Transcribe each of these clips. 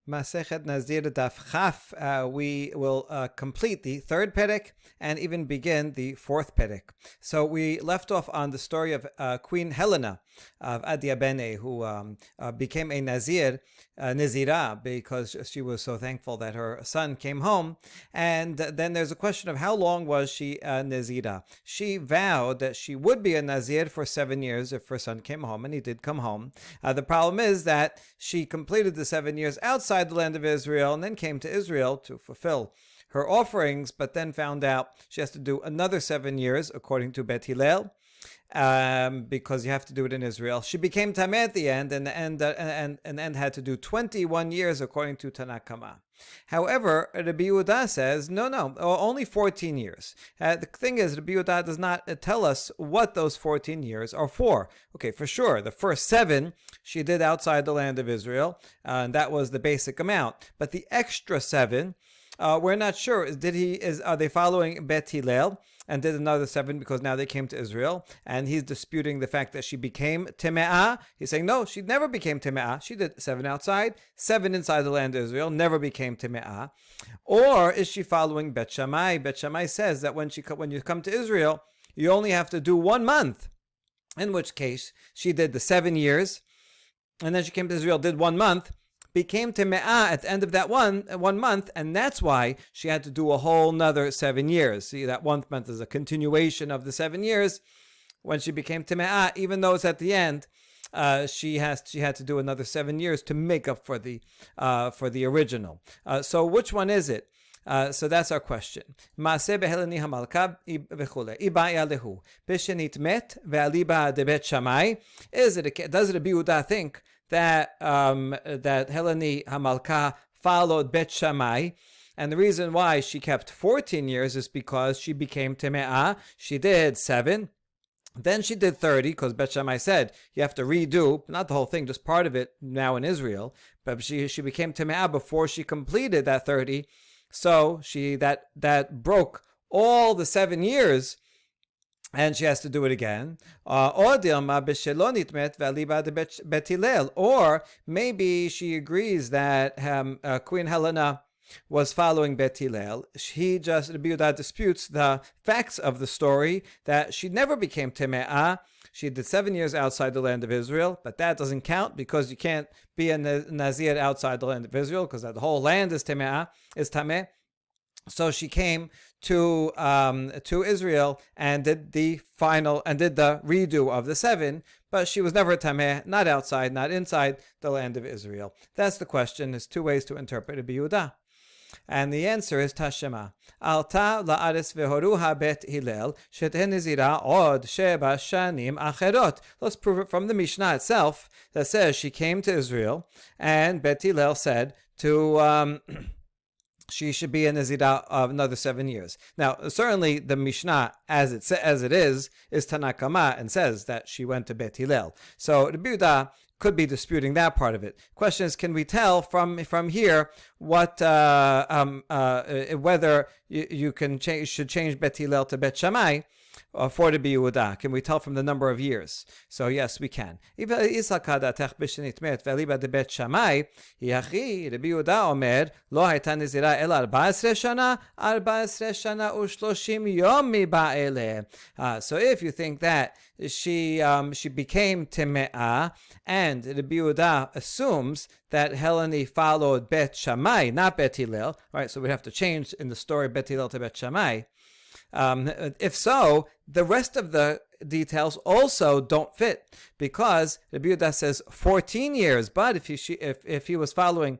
Masechet Nazir Daf Chaf. We will complete the third perek and even begin the fourth perek. So we left off on the story of Queen Helena of Adiabene, who became a Nazira, because she was so thankful that her son came home. And then there's a question of how long was she a Nazira? She vowed that she would be a Nazir for 7 years if her son came home, and he did come home. The problem is that she completed the 7 years outside the land of Israel and then came to Israel to fulfill her offerings, but then found out she has to do another 7 years according to Bet Hillel, because you have to do it in Israel. She became Tameh at the end, and had to do 21 years according to Tanakama. However, Rabbi Yehuda says, no, only 14 years. The thing is, Rabbi Yehuda does not tell us what those 14 years are for. Okay, for sure, the first 7 she did outside the land of Israel, and that was the basic amount. But the extra 7, we're not sure. Are they following Bet Hillel and did another 7 because now they came to Israel? And he's disputing the fact that she became Teme'ah. He's saying, no, she never became Teme'ah. She did 7 outside, 7 inside the land of Israel, never became Teme'ah. Or is she following Bet Shammai? Bet Shammai says that when you come to Israel, you only have to do 1 month, in which case she did the 7 years, and then she came to Israel, did 1 month, became Teme'ah at the end of that one month, and that's why she had to do a whole nother 7 years. See, that 1 month is a continuation of the 7 years. When she became Teme'ah, even though it's at the end, she had to do another 7 years to make up for the original. So which one is it? So that's our question. Maaseh beheleni hamalka v'chule. Ibaya lehu. Bishenit met ve'aliba debet shamai. Does Rabbi Yehuda think that Heleni Hamalka followed Bet Shammai, and the reason why she kept 14 years is because she became Teme'ah. She did 7, then she did 30, because Bet Shammai said you have to redo, not the whole thing, just part of it now in Israel, but she became Teme'ah before she completed that 30, so that broke all the 7 years, and she has to do it again. Or maybe she agrees that Queen Helena was following Bet Hillel. Rabbi Yehuda disputes the facts of the story, that she never became Teme'ah. She did 7 years outside the land of Israel, but that doesn't count because you can't be a Nazir outside the land of Israel, because the whole land is Teme'ah, is Tameh. So she came to Israel and did the redo of the 7, but she was never tameh, not outside, not inside the land of Israel. That's the question. There's 2 ways to interpret Rabbi Yehuda. And the answer is Tashema. Alta la'aretz vehoruha bet Hillel sheteh nizira od sheba shanim acherot. Let's prove it from the Mishnah itself that says she came to Israel, and Bet Hillel said to she should be a Nazirah of another 7 years. Now, certainly the Mishnah, as it is Tanakama, and says that she went to Bet Hillel. So Rabbi Yehuda could be disputing that part of it. Question is, can we tell from here what whether you should change Bet Hillel to Bet Shammai for Rabbi Yehuda? Can we tell from the number of years? So yes, we can. If Rabbi Yehuda omer lo hayta nazira el 14 shana 14 shana u30 yom ba'eleh. So if you think that she became Teme'ah, and Rabbi Yehuda assumes that Heleni followed Bet Shammai, not Bet Hillel, right? So we have to change in the story Bet Hillel to Bet Shammai. If so, the rest of the details also don't fit, because Rabbi Yehuda says 14 years, but if she was following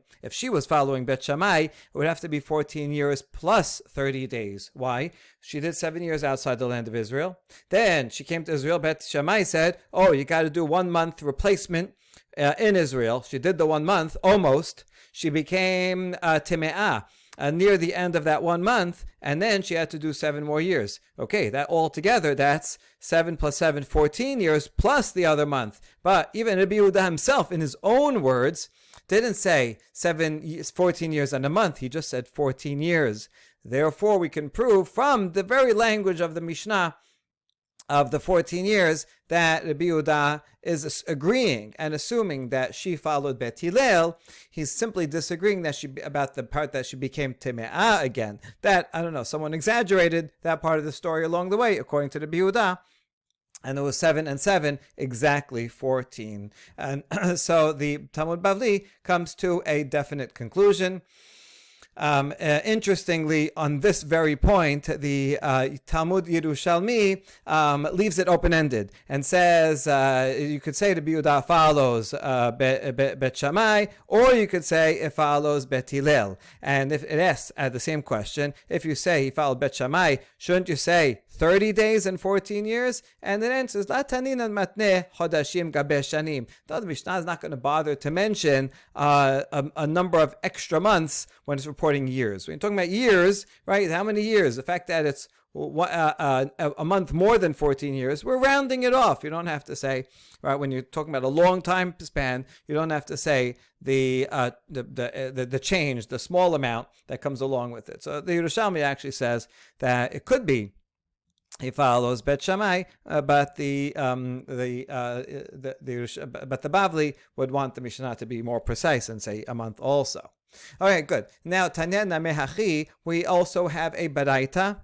Bet Shammai, it would have to be 14 years plus 30 days. Why? She did 7 years outside the land of Israel. Then she came to Israel. Bet Shammai said, "Oh, you got to do 1 month replacement in Israel." She did the 1 month almost. She became Teme'ah near the end of that 1 month, and then she had to do 7 more years. Okay, that altogether, that's 7 plus 7, 14 years plus the other month. But even Rabbi Yehuda himself, in his own words, didn't say 14 years and a month. He just said 14 years. Therefore, we can prove from the very language of the Mishnah of the 14 years that Rabbi Yehuda is agreeing and assuming that she followed Bet Hillel. He's simply disagreeing about the part that she became Teme'ah again. That, I don't know, someone exaggerated that part of the story along the way, according to Rabbi Yehuda. And it was 7 and 7, exactly 14. And so the Talmud Bavli comes to a definite conclusion. Interestingly, on this very point, the Talmud Yerushalmi leaves it open-ended and says you could say the Yehuda follows Bet Shammai, or you could say it follows Bet Hillel. And if it asks the same question, if you say he followed Bet Shammai, shouldn't you say 30 days and 14 years? And it answers, La taninan matneh chodashim gabe shanim. The Mishnah is not going to bother to mention a number of extra months when it's reporting years. When you're talking about years, right, how many years? The fact that it's a month more than 14 years, we're rounding it off. You don't have to say, right, when you're talking about a long time span, you don't have to say the change, the small amount that comes along with it. So the Yerushalmi actually says that it could be he follows Bet Shammai, but the Bavli would want the Mishnah to be more precise and say a month also. Okay, good. Now Tanya Namehachi, we also have a baraita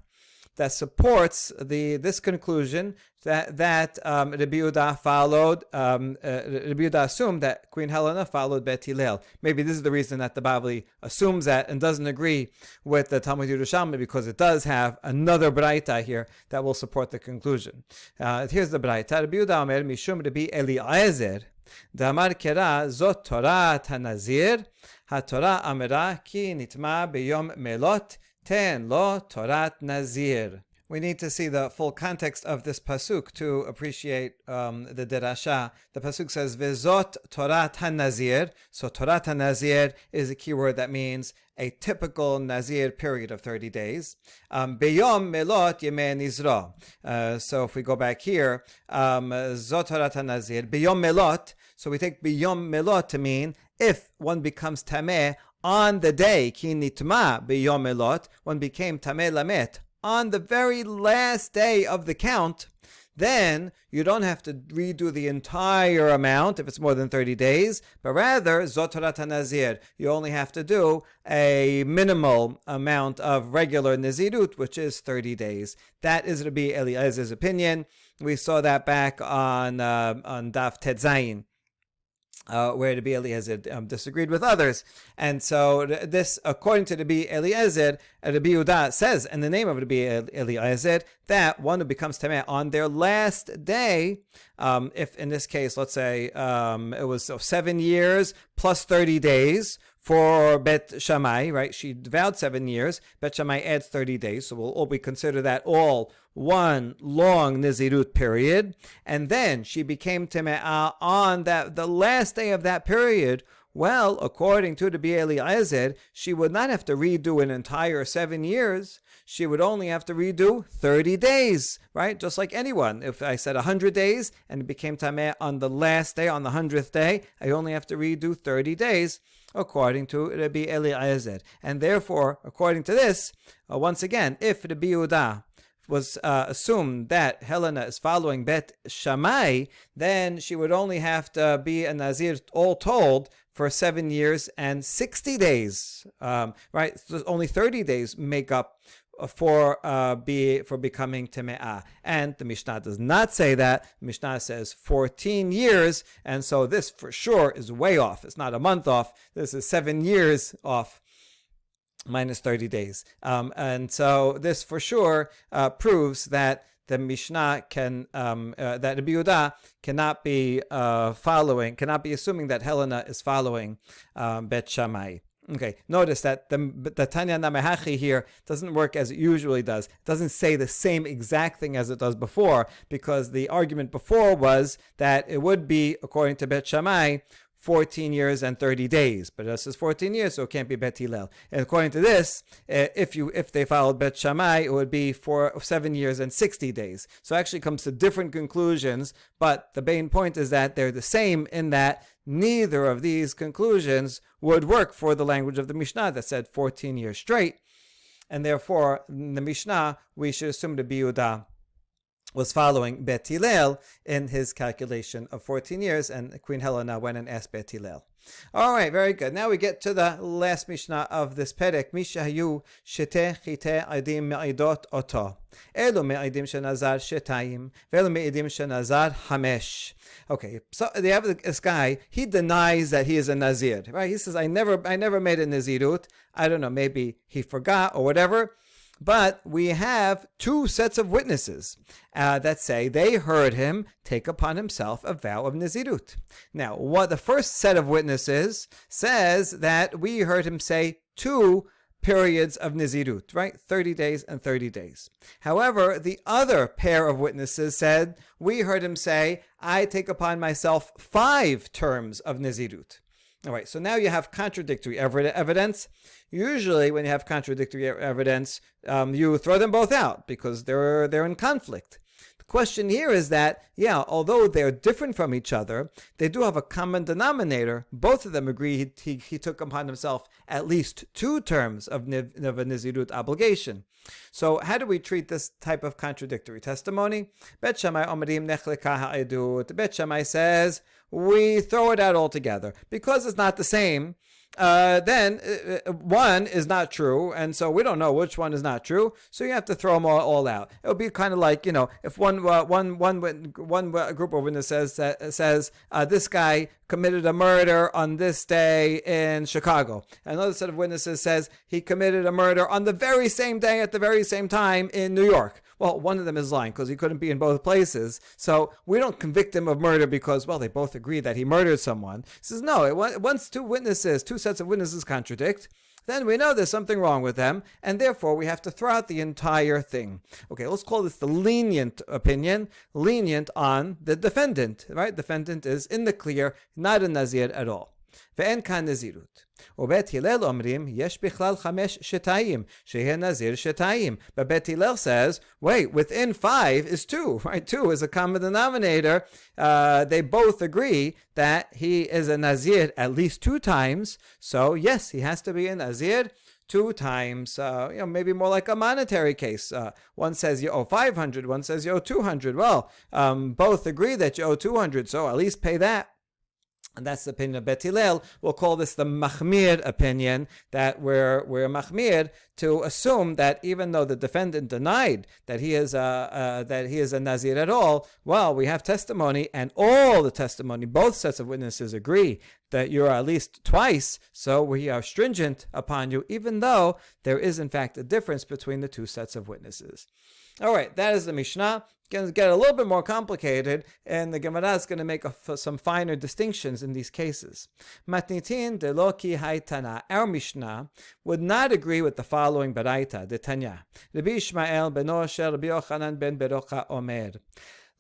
that supports this conclusion that Rabbi Yehuda followed. Rabbi Yehuda assumed that Queen Helena followed Bet Hillel. Maybe this is the reason that the Bavli assumes that and doesn't agree with the Talmud Yerushalmi, because it does have another braita here that will support the conclusion. Here's the braita. Rabbi Yehuda Omer Mishum Rabbi Eliezer Damar Kera Zot Torah HaNazir HaTorah Amera Ki Nitma Beyom Melot Ten Lo Torat Nazir. We need to see the full context of this pasuk to appreciate the derasha. The pasuk says, "Vezot Torat HaNazir." So Torat HaNazir is a key word that means a typical Nazir period of 30 days. Beyom Melot Yemei Nizra. So if we go back here, Zot Torat HaNazir, Beyom Melot. So we take Beyom Melot to mean if one becomes Tameh on the day, Ki Nitma Beyom Melot, one became Tameh Lamet, on the very last day of the count, then you don't have to redo the entire amount if it's more than 30 days, but rather, Zot Torat HaNazir, you only have to do a minimal amount of regular Nazirut, which is 30 days. That is Rabbi Eliezer's opinion. We saw that back on Daf Tet Zayin, where Rabbi Eliezer disagreed with others. And so this, according to Rabbi Eliezer, Rabbi Yehuda says in the name of Rabbi Eliezer that one who becomes Tameh on their last day, if in this case, let's say it was 7 years plus 30 days for Bet Shammai, right? She vowed 7 years. Bet Shammai adds 30 days. So we consider that all one long Nazirut period. And then she became Teme'ah on the last day of that period. Well, according to the Eliezer, she would not have to redo an entire 7 years. She would only have to redo 30 days, right? Just like anyone. If I said 100 days and it became Tameh on the last day, on the 100th day, I only have to redo 30 days, according to Rabbi Eliezer. And therefore, according to this, once again, if Rabbi Yehuda was assumed that Helena is following Bet Shammai, then she would only have to be a Nazir, all told, for 7 years and 60 days, right? So only 30 days make up for becoming Teme'ah. And the Mishnah does not say that. The Mishnah says 14 years, and so this for sure is way off. It's not a month off. This is 7 years off, minus 30 days. And so this for sure proves that the Mishnah that Rabbi Yehuda cannot be assuming that Helena is following Bet Shammai. Okay, notice that the Tanya Namehachi here doesn't work as it usually does. It doesn't say the same exact thing as it does before, because the argument before was that it would be, according to Bet Shammai, 14 years and 30 days. But this is 14 years, so it can't be Bet Hillel. And according to this, if they followed Bet Shammai, it would be for 7 years and 60 days. So it actually comes to different conclusions, but the main point is that they're the same in that neither of these conclusions would work for the language of the Mishnah that said 14 years straight. And therefore, in the Mishnah, we should assume the Yehuda was following Bet Hillel in his calculation of 14 years, and Queen Helena went and asked Bet Hillel. All right, very good. Now we get to the last Mishnah of this Perek. Mishahayu shete chite adim me'idot oto. Elu me'idim shenazar shetayim, ve'elu me'idim shenazar hamesh. Okay, so they have this guy. He denies that he is a Nazir, right? He says, I never made a Nazirut. I don't know, maybe he forgot or whatever. But we have two sets of witnesses that say they heard him take upon himself a vow of Nazirut. Now, what the first set of witnesses says that we heard him say 2 periods of Nazirut, right? 30 days and 30 days. However, the other pair of witnesses said, we heard him say, I take upon myself 5 terms of Nazirut. All right, so now you have contradictory evidence. Usually when you have contradictory evidence, you throw them both out because they're in conflict. The question here is that, although they're different from each other, they do have a common denominator. Both of them agree he took upon himself at least 2 terms of a Nazirut obligation. So how do we treat this type of contradictory testimony? Bet Shammai omrim nechleka ha'edut. Bet Shammai says, we throw it out altogether. Because it's not the same, then one is not true, and so we don't know which one is not true, so you have to throw them all out. It would be kind of like, if one group of witnesses says this guy committed a murder on this day in Chicago. Another set of witnesses says he committed a murder on the very same day at the very same time in New York. Well, one of them is lying because he couldn't be in both places. So we don't convict him of murder because, they both agree that he murdered someone. He says, no, once two sets of witnesses contradict, then we know there's something wrong with them, and therefore we have to throw out the entire thing. Okay, let's call this the lenient opinion, lenient on the defendant, right? Defendant is in the clear, not a Nazir at all. ואין כאן נזירות. ובית הלל אומרים, יש בכלל 5 שתיים, שיהיה נזיר שתיים. But Bet Hillel says, wait, within 5 is 2, right? 2 is a common denominator. They both agree that he is a Nazir at least 2 times. So yes, he has to be a Nazir 2 times, maybe more like a monetary case. One says you owe 500, one says you owe 200. Well, both agree that you owe 200, so at least pay that. And that's the opinion of Bet Hillel. We'll call this the Machmir opinion, that we're Machmir to assume that even though the defendant denied that he is a Nazir at all, well, we have testimony, and all the testimony, both sets of witnesses agree that you're at least twice, so we are stringent upon you, even though there is in fact a difference between the 2 sets of witnesses. All right, that is the Mishnah. It's going to get a little bit more complicated, and the Gemara is going to make some finer distinctions in these cases. Matnitin de lo ki haytana. Our Mishnah would not agree with the following baraita, the Tanya. Rabbi Ishmael beno shel Rabbi Yochanan ben Berocha omer.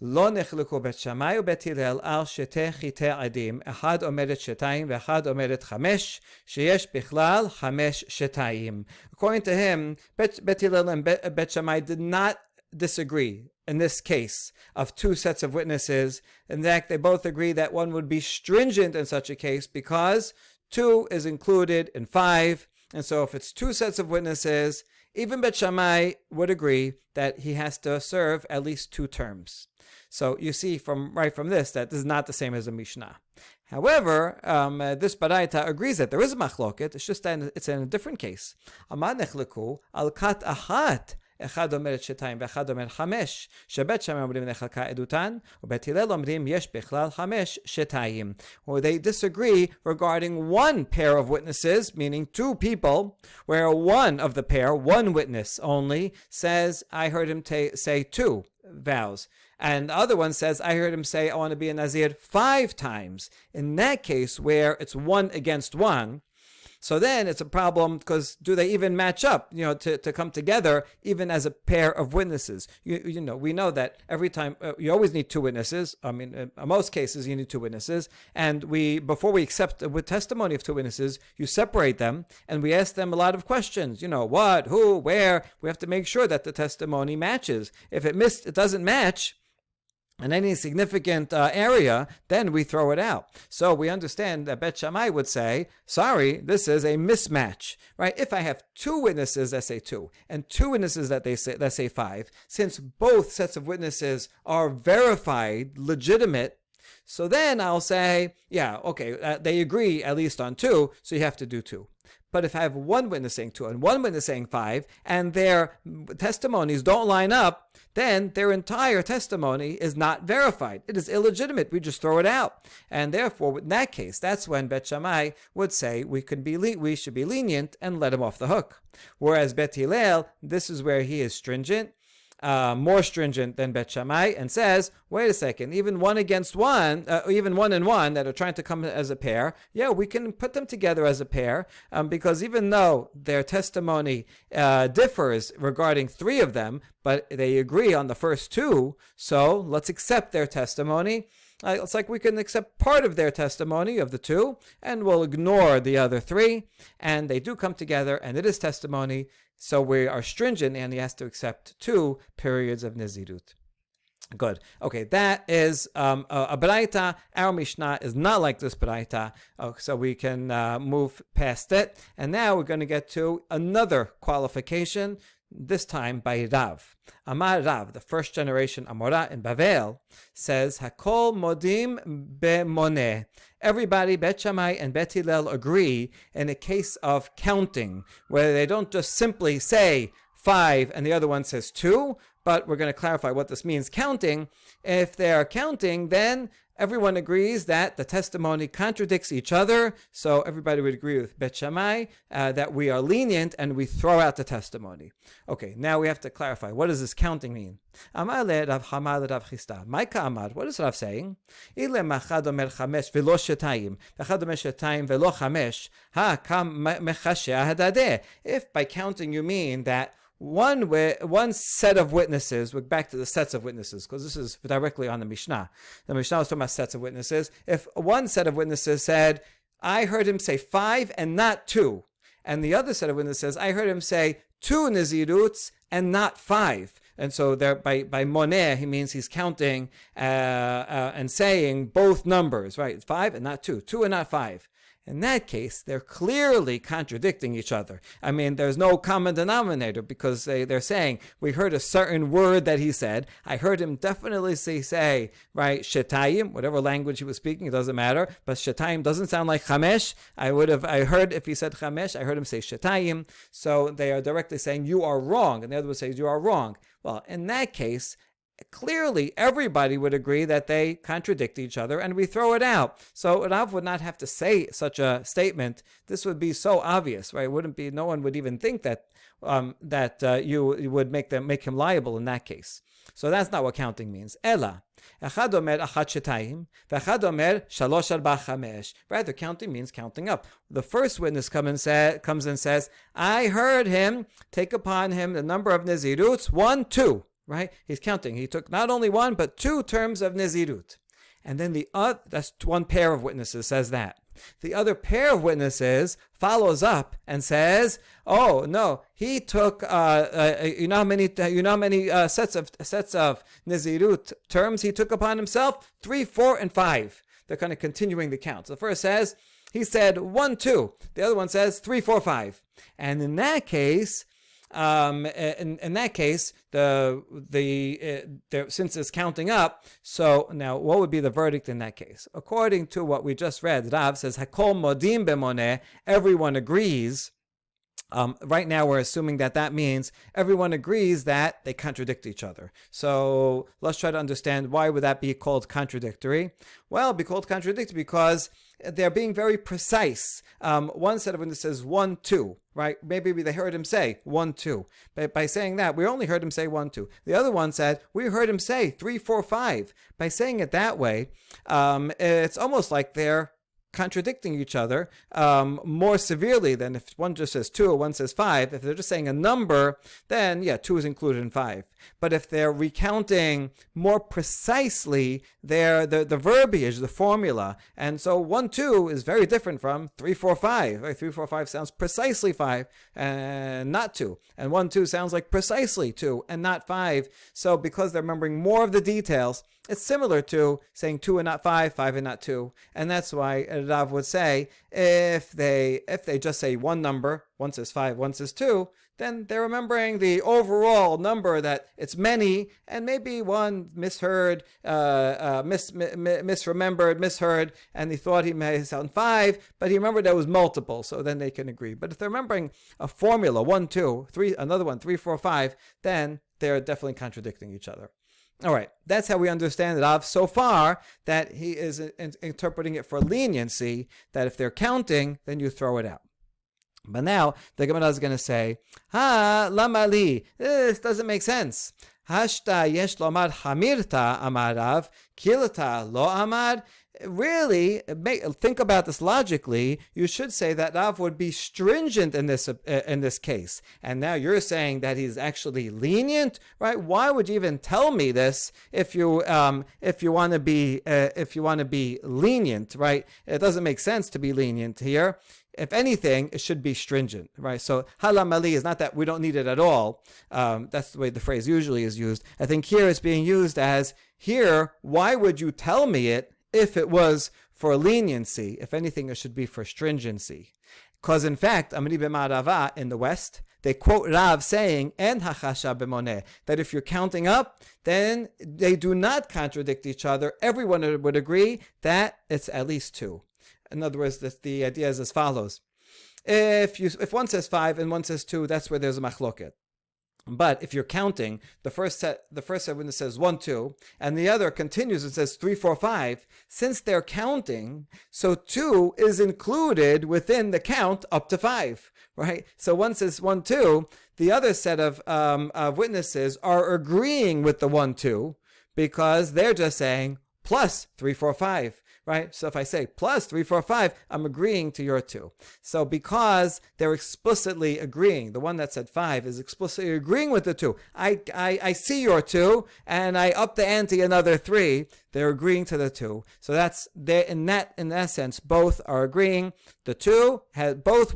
לא נחלקו בית שמאי ובית הלל על 2 חיטי עדים, אחד אומרת 2 ואחד אומרת 5, שיש בכלל 5 שתיים. According to him, Bet Hillel and Bet Shammai did not disagree in this case of 2 sets of witnesses. In fact, they both agree that one would be stringent in such a case because 2 is included in 5. And so if it's 2 sets of witnesses, even Bet Shammai would agree that he has to serve at least 2 terms. So you see from this that this is not the same as a Mishnah. However, this Baraita agrees that there is a machloket. It's just that it's in a different case. Amad nechleku al kat achat. אחד אומרת 2 ואחד אומר 5, שבית שמאי אומרים נחלקה עדותן, ובית הלל אומרים יש בכלל 5 שתיים. Or they disagree regarding 1 pair of witnesses, meaning 2 people, where one of the pair, 1 witness only, says, I heard him say 2 vows. And the other one says, I heard him say, I want to be a Nazir 5 times. In that case, where it's 1 against 1, so then it's a problem because do they even match up, to come together even as a pair of witnesses? We know that every time you always need 2 witnesses. I mean, in most cases you need 2 witnesses. And before we accept a testimony of 2 witnesses, you separate them and we ask them a lot of questions. What, who, where? We have to make sure that the testimony matches. If it doesn't match, in any significant area, then we throw it out. So we understand that Bet Shammai would say, sorry, this is a mismatch, right? If I have two witnesses that say 2 and two witnesses that say 5, since both sets of witnesses are verified, legitimate, so then I'll say, yeah, okay, they agree at least on 2, so you have to do 2. But if I have one witness saying 2 and one witness saying 5, and their testimonies don't line up, then their entire testimony is not verified. It is illegitimate. We just throw it out. And therefore, in that case, that's when Bet Shammai would say we should be lenient and let him off the hook. Whereas Bet Hillel, this is where he is stringent. More stringent than Bet Shammai, and says, wait a second, even one against one, even 1 and 1 that are trying to come as a pair, yeah, we can put them together as a pair, because even though their testimony differs regarding 3 of them, but they agree on the first 2, so let's accept their testimony. It's like we can accept part of their testimony of the 2, and we'll ignore the other 3, and they do come together, and it is testimony. So we are stringent, and he has to accept 2 periods of Nazirut. Good. Okay, that is a Baraita. Our Mishnah is not like this Baraita, so we can move past it. And now we're going to get to another qualification, this time by Rav. Amar Rav, the first generation Amora in Bavel, says, Hakol modim bemoneh. Everybody, Bet Shammai and Bet Hillel, agree in a case of counting, where they don't just simply say 5 and the other one says 2, but we're going to clarify what this means. Counting, if they are counting, then everyone agrees that the testimony contradicts each other, so everybody would agree with Bet Shammai that we are lenient and we throw out the testimony. Okay, now we have to clarify, what does this counting mean? Amar le Rav Hama le Rav Chisda. Maika Amar, what is Rav saying? Ile machad omer 5 velo shetayim, v'chad omer shetayim velo 5, ha kam mechasheh hadadeh. If by counting you mean that one set of witnesses, we're back to the sets of witnesses, because this is directly on the Mishnah. The Mishnah was talking about sets of witnesses. If one set of witnesses said, I heard him say 5 and not 2, and the other set of witnesses says, I heard him say 2 Naziruts and not 5. And so there, by moneh, he means he's counting and saying both numbers, right? 5 and not 2, 2 and not 5. In that case, they're clearly contradicting each other. I mean, there's no common denominator, because they're saying, we heard a certain word that he said. I heard him definitely say, right, shetayim, whatever language he was speaking, it doesn't matter. But shetayim doesn't sound like chamesh. I heard if he said chamesh, I heard him say shetayim. So they are directly saying, you are wrong. And the other one says, you are wrong. Well, in that case, clearly everybody would agree that they contradict each other, and we throw it out. So Rav would not have to say such a statement. This would be so obvious, right? It wouldn't be, no one would even think that you would make him liable in that case. So that's not what counting means. Ela. Echad omer achat shetayim, v'echad omer shalosh arba chamesh. Rather, counting means counting up. The first witness comes and says, I heard him take upon him the number of Naziruts, 1, 2. Right? He's counting. He took not only 1, but 2 terms of Nazirut. And then that's one pair of witnesses says that. The other pair of witnesses follows up and says, oh, no, he took, you know how many sets of Nazirut terms he took upon himself? 3, 4, and 5. They're kind of continuing the count. So the first says, he said 1, 2. The other one says 3, 4, 5. And in that case, since it's counting up, so now what would be the verdict in that case? According to what we just read, Rav says, Hakol modim bemoneh, everyone agrees. Right now we're assuming that means everyone agrees that they contradict each other. So let's try to understand, why would that be called contradictory? Well, it'd be called contradictory because they're being very precise. One set of witnesses says 1, 2, right? Maybe they heard him say 1, 2. But by saying that, we only heard him say 1, 2. The other one said, we heard him say 3, 4, 5. By saying it that way, it's almost like they're contradicting each other more severely than if one just says 2 or one says 5. If they're just saying a number, then yeah, 2 is included in 5. But if they're recounting more precisely the verbiage, the formula, and so 1, 2 is very different from 3, 4, 5. Right? 3, 4, 5 sounds precisely 5 and not 2. And 1, 2 sounds like precisely 2 and not 5. So because they're remembering more of the details, It's similar to saying 2 and not 5, 5 and not 2. And that's why Rav would say if they just say one number, one says 5, one says 2, then they're remembering the overall number, that it's many, and maybe one misheard, misremembered, misheard, and he thought he may sound 5, but he remembered that was multiple, so then they can agree. But if they're remembering a formula, 1, 2, 3, another one, 3, 4, 5, then they're definitely contradicting each other. All right, that's how we understand Rav so far, that he is interpreting it for leniency, that if they're counting, then you throw it out. But now the Gemara is going to say, lama li, this doesn't make sense. Hashta yesh lomar hamirta amar Rav, kilta lo amar. Really, think about this logically. You should say that Rav would be stringent in this case, and now you're saying that he's actually lenient, right? Why would you even tell me this if you want to be lenient, right? It doesn't make sense to be lenient here. If anything, it should be stringent, right? So halam ali is not that we don't need it at all. That's the way the phrase usually is used. I think here it's being used as, here, why would you tell me it if it was for leniency? If anything, it should be for stringency. Because in fact, Amri b'ma'arava in the West, they quote Rav saying, "En hachasha b'moneh," that if you're counting up, then they do not contradict each other. Everyone would agree that it's at least 2. In other words, the idea is as follows: if one says 5 and one says 2, that's where there's a machloket. But if you're counting, the first set when it says 1, 2, and the other continues and says 3, 4, 5, since they're counting, so 2 is included within the count up to 5, right? So one says 1, 2, the other set of witnesses are agreeing with the 1, 2, because they're just saying plus 3, 4, 5. Right? So if I say plus 3, 4, 5, I'm agreeing to your 2. So because they're explicitly agreeing, the one that said 5 is explicitly agreeing with the 2. I see your 2, and I up the ante another 3. They're agreeing to the 2. So that's in that sense, both are agreeing. The 2 has both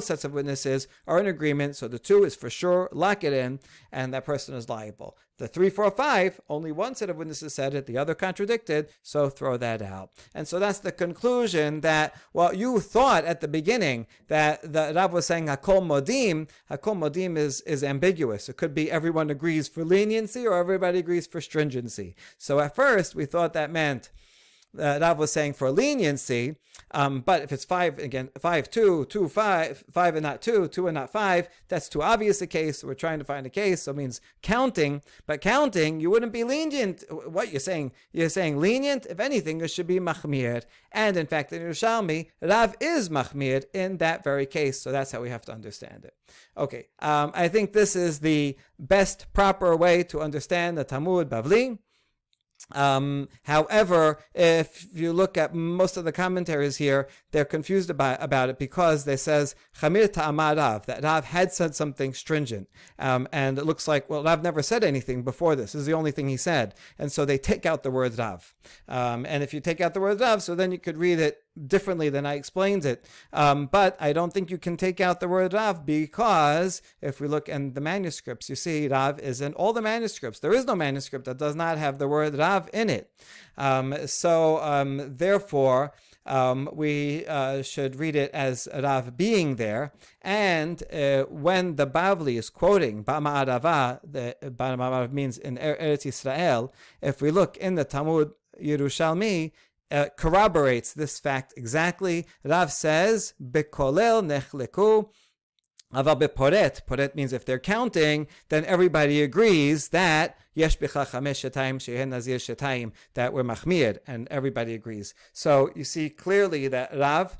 sets of witnesses are in agreement. So the 2 is for sure, lock it in, and that person is liable. The 3, 4, 5, only one set of witnesses said it, the other contradicted, so throw that out. And so that's the conclusion that, well, you thought at the beginning that the Rav was saying Hakol Modim is ambiguous. It could be everyone agrees for leniency or everybody agrees for stringency. So at first we thought that meant Rav was saying for leniency, but if it's 5, again, 5, 2, 2, 5, 5 and not 2, 2 and not 5, that's too obvious a case. So we're trying to find a case. So it means counting, but counting, you wouldn't be lenient. What you're saying? You're saying lenient? If anything, it should be machmir. And in fact, in Yerushalmi, Rav is machmir in that very case. So that's how we have to understand it. Okay, I think this is the best proper way to understand the Talmud Bavli. However, if you look at most of the commentaries here, they're confused about it because they says Chamir ta'amar Rav, that Rav had said something stringent, and it looks like, well, Rav never said anything before this. This is the only thing he said, and so they take out the word Rav. And if you take out the word Rav, so then you could read it differently than I explained it. But I don't think you can take out the word Rav, because if we look in the manuscripts, you see Rav is in all the manuscripts. There is no manuscript that does not have the word Rav in it. Therefore, we should read it as Rav being there. And when the Bavli is quoting Ba'ma'arava, the Ba'ma'arav means in Eretz Yisrael, if we look in the Talmud Yerushalmi, corroborates this fact exactly. Rav says, Bekolel nechleku, aval beporet. Poret means if they're counting, then everybody agrees that yesh bicha chamesh shetayim shehen nazir shetayim, that we're machmir, and everybody agrees. So you see clearly that Rav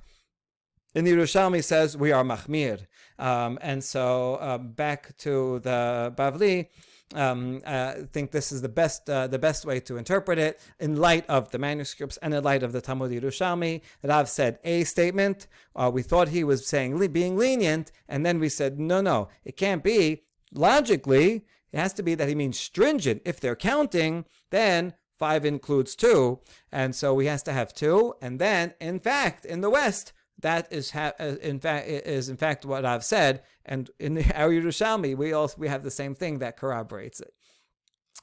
in the Yerushalmi says we are machmir. And so back to the Bavli, I think this is the best way to interpret it in light of the manuscripts and in light of the Talmud Yerushalmi. Rav said a statement. We thought he was saying being lenient, and then we said no, it can't be. Logically, it has to be that he means stringent. If they're counting, then 5 includes 2, and so he has to have 2. And then, in fact, in the West, that is in fact what I've said, and in our Yerushalmi we have the same thing that corroborates it.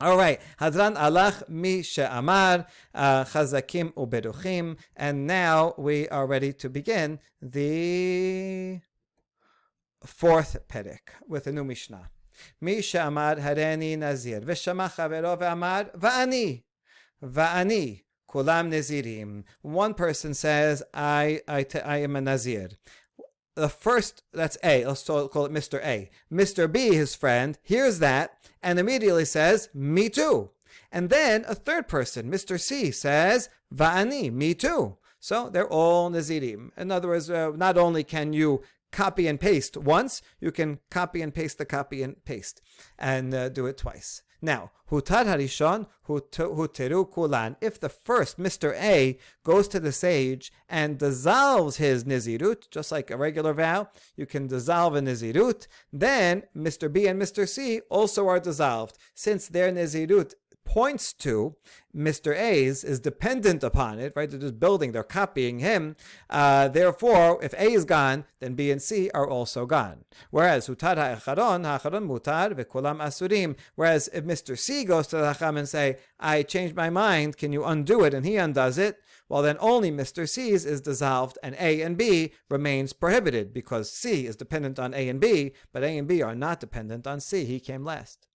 All right. Hadran alach mi she'amar chazakim uberuchim. And now we are ready to begin the fourth perek with a new Mishnah. Mi she'amar hareni nazir v'shama chavero ve'amar va'ani kulam nazirim. One person says, I am a nazir. The first, that's A, let's call it Mr. A. Mr. B, his friend, hears that and immediately says, me too. And then a third person, Mr. C, says, va'ani, me too. So they're all nazirim. In other words, not only can you copy and paste once, you can copy and paste the copy and paste and do it twice. Now, hutar harishon huteru kulan. If the first, Mr. A, goes to the sage and dissolves his nizirut, just like a regular vow, you can dissolve a nizirut, then Mr. B and Mr. C also are dissolved. Since their nizirut points to Mr. A's is dependent upon it, right? They're just building, they're copying him. Therefore, if A is gone, then B and C are also gone. Whereas hutar ha'acharon mutar v'kulam asurim. Whereas if Mr. C goes to the Chacham and say, I changed my mind, can you undo it? And he undoes it. Well, then only Mr. C's is dissolved and A and B remains prohibited because C is dependent on A and B, but A and B are not dependent on C. He came last.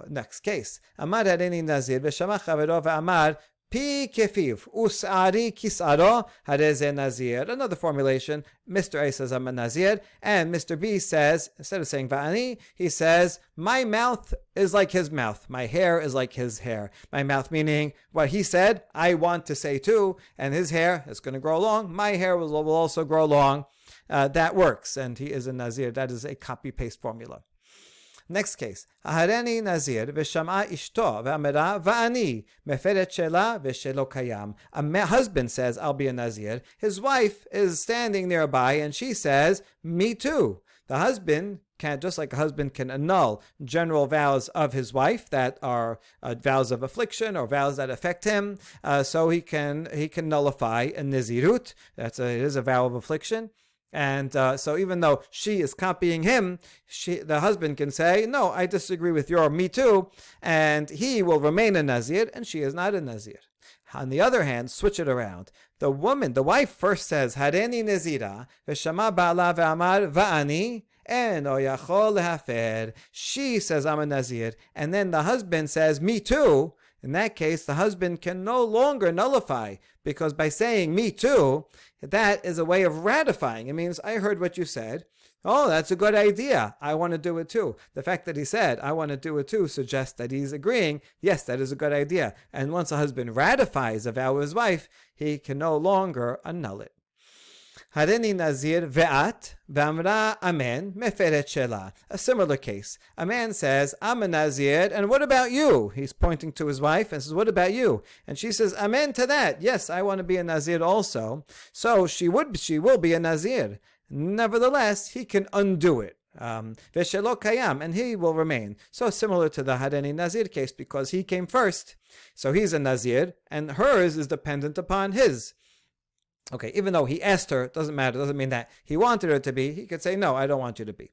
Next case. Amar hareni nazir v'shama chavero ve'amar pi kefiv us'ari kis'aro hareze nazir. Another formulation. Mr. A says, I'm a nazir, and Mr. B says, instead of saying va'ani, he says, my mouth is like his mouth. My hair is like his hair. My mouth meaning what he said, I want to say too, and his hair is going to grow long. My hair will also grow long. That works, and he is a nazir. That is a copy-paste formula. Next case. Hareni nazir v'shama ishto v'amera va'ani meferet shela v'shelo kayam. A husband says, I'll be a nazir. His wife is standing nearby and she says, me too. The husband can, just like a husband can annul general vows of his wife that are vows of affliction or vows that affect him, so he can nullify a nizirut. It is a vow of affliction. And so even though she is copying him, the husband can say, no, I disagree with your me too, and he will remain a nazir, and she is not a nazir. On the other hand, switch it around. The wife first says, hareni nazira, v'shama ba'ala ve'amar va'ani, eno yachol lehafer. She says, I'm a nazir, and then the husband says, me too. In that case, the husband can no longer nullify, because by saying me too, that is a way of ratifying. It means, I heard what you said. Oh, that's a good idea. I want to do it too. The fact that he said, I want to do it too, suggests that he's agreeing, yes, that is a good idea. And once a husband ratifies a vow of his wife, he can no longer annul it. Hareni nazir ve'at v'amra amen meferet shela. A similar case. A man says, I'm a nazir, and what about you? He's pointing to his wife and says, what about you? And she says, amen to that. Yes, I want to be a nazir also. So she will be a nazir. Nevertheless, he can undo it. V'shelo kayam, and he will remain. So similar to the hareni nazir case, because he came first. So he's a nazir, and hers is dependent upon his. Okay, even though he asked her, doesn't matter, doesn't mean that he wanted her to be. He could say, no, I don't want you to be.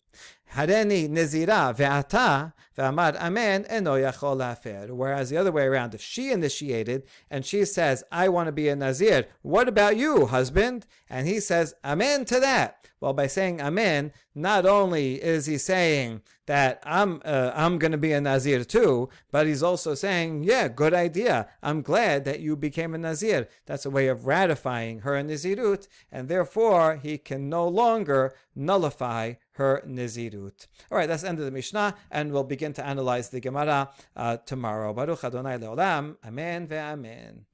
Hareni nezira ve'ata ve'amad amen eno yachol lafer. Whereas the other way around, if she initiated and she says, I want to be a nazir, what about you, husband? And he says, amen to that. Well, by saying amen, not only is he saying that I'm going to be a nazir too, but he's also saying, yeah, good idea. I'm glad that you became a nazir. That's a way of ratifying her nazirut, and therefore he can no longer nullify her nizirut. All right, that's the end of the Mishnah, and we'll begin to analyze the Gemara tomorrow. Baruch Adonai Leolam. Amen ve'amen.